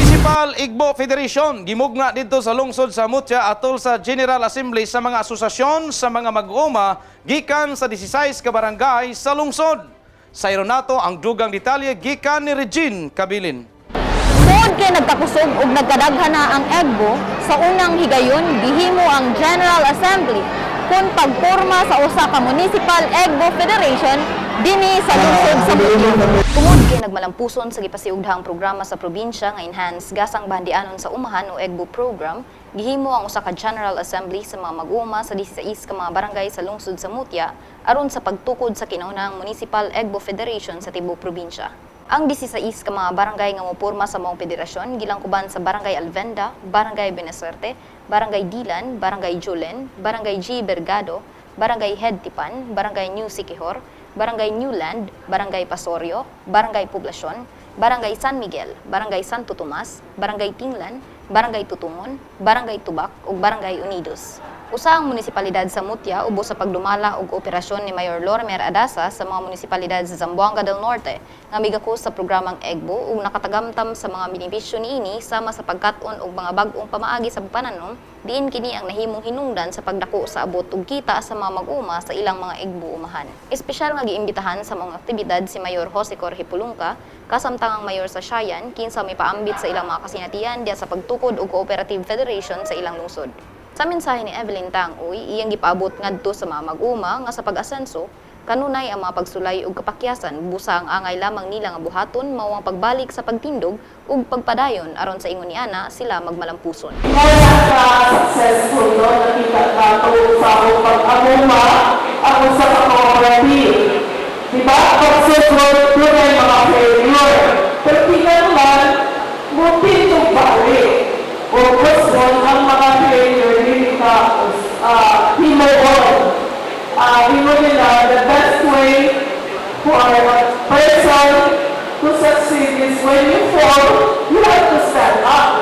Municipal Igbo Federation gimugna dito sa lungsod sa Mutya atol sa General Assembly sa mga asosasyon sa mga mag-uuma gikan sa 16 ka barangay sa lungsod. Sayro nato ang dugang detalye gikan ni Regine Cabilin. Tungod kay nagkakusog ug nagkadaghan na ang Egbo, sa unang higayon gihimo ang General Assembly kung pagporma sa usa ka Municipal Egbo Federation dinhi sa lungsod sa Mutya. Tungod kay nagmalampuson sa gipasiugdahang programa sa probinsya nga Enhanced Gasang Bandianon sa Umahan o Egbo Program, gihimo ang usa ka General Assembly sa mga mag-uuma sa 16 ka mga barangay sa lungsod sa Mutya aron sa pagtukod sa kinahanglang Municipal Egbo Federation sa tibuok probinsya. Ang 16 ka mga barangay nga moporma sa maong federasyon gilangkuban sa Barangay Alvenda, Barangay Beneserte, Barangay Dilan, Barangay Julen, Barangay G. Bergado, Barangay Hedtipan, Barangay New Siquijor, Barangay Newland, Barangay Pasorio, Barangay Poblasyon, Barangay San Miguel, Barangay Santo Tomas, Barangay Tinglan, Barangay Tutungon, Barangay Tubak ug Barangay Unidos. Usa ang munisipalidad sa Mutya ubos sa pagdumala ug operasyon ni Mayor Lorimer Adasa sa mga munisipalidad sa Zamboanga del Norte nga migakos sa programang Egbo ug nakatagamtam sa mga benepisyo niini sama sa pagkat-on ug mga bag-ong pamaagi sa pananom diin kini ang nahimong hinungdan sa pagdako sa abot ug kita sa mga mag-uma sa ilang mga Egbo umahan. Espesyal nga giimbitahan sa mga aktibidad si Mayor Jose Corje Pulungka kasamtangang mayor sa Siayan kinsa may paambit sa ilang mga kasinatian diya sa pagtukod ug cooperative federation sa ilang lungsod. Sa mensahe ni Evelyn Tangoy, iyang gipaabot ngadto sa mga mag-uma nga sa pag-asenso, kanunay ang mga pagsulay ug kapakyasan busa ang angay lamang nila nga buhaton mao ang pagbalik sa pagtindog ug pagpadayon aron sa ingon ni ana sila magmalampuson. Kaya successful no nakita nato sa pag-amuma ako sa cooperative. Diba? Successful doon ay mga failure. Pero naman, buti itong balik. O gusto ang mga failure hindi ka himuon. Himuon nila the best way for a person to succeed is when you fall, you have to stand up.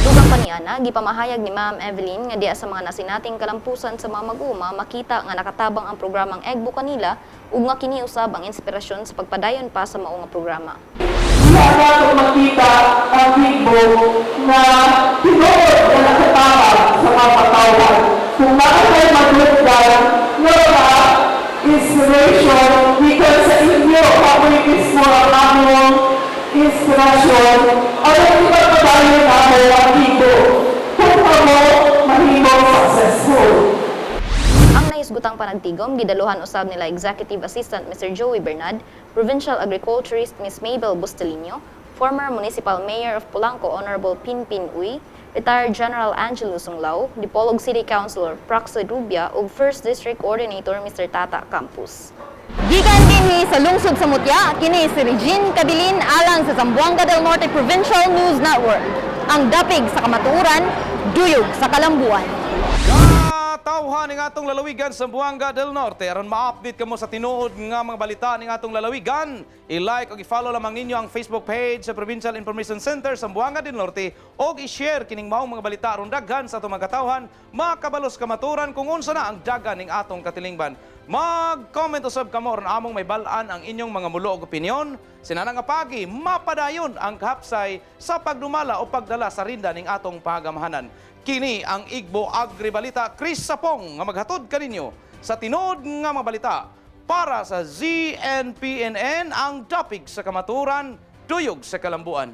Dugang pa niana, gipamahayag ni Ma'am Evelyn nga diya sa mga nasinating kalampusan sa mga mag-uma makita nga nakatabang ang programang Egbo kanila ug nga kini usab ang inspirasyon sa pagpadayon pa sa mao nga programa. Sana kung makita ang Igbo na tinuod na nakatabang sa mga katawan. Kung makakay maglugdan, nga inspiration, because sa inyo, kapag mismo ang among inspirasyon, ayaw ipagpadayon namin ang Igbo. Kung kamo, mahimong successful. Ang naisgutang panagtigom gidaluhan usab nila Executive Assistant Mr. Joey Bernad, Provincial Agriculturist Ms. Mabel Bustelino, former Municipal Mayor of Polanco Honorable Pinpin Uy, Retired General Angelo Sunglao, Dipolog City Councilor Proxy Rubia ug First District Coordinator Mr. Tata Campus. Gikan dinhi sa lungsod sa Mutya, kini si Regine Cabilin alang sa Zamboanga del Norte Provincial News Network. Ang dapig sa kamatuoran, duyog sa kalambuan. Tawhan ning atong lalawigan sa Zamboanga del Norte aron ma-update kamo sa tinuod nga mga balita ning atong lalawigan. I-like ug i-follow lamang ninyo ang Facebook page sa Provincial Information Center sa Zamboanga del Norte ug i-share kining maong mga balita aron daghan sa atong mga katawhan makabalos kamaturan kung unsa na ang dagan ning atong katilingban. Mag-comment usab kamo aron among may bal-an ang inyong mga mulo ug opinyon. Sinana nga pagi mapadayon ang kahapsay sa pagdumala o pagdala sa rinda ning atong pagamahanan. Kini ang Igbo Agribalita Chris Sapong nga maghatod kaninyo sa tinuod nga mga balita para sa ZNPNN ang topic sa kamaturan, tuyog sa kalambuan.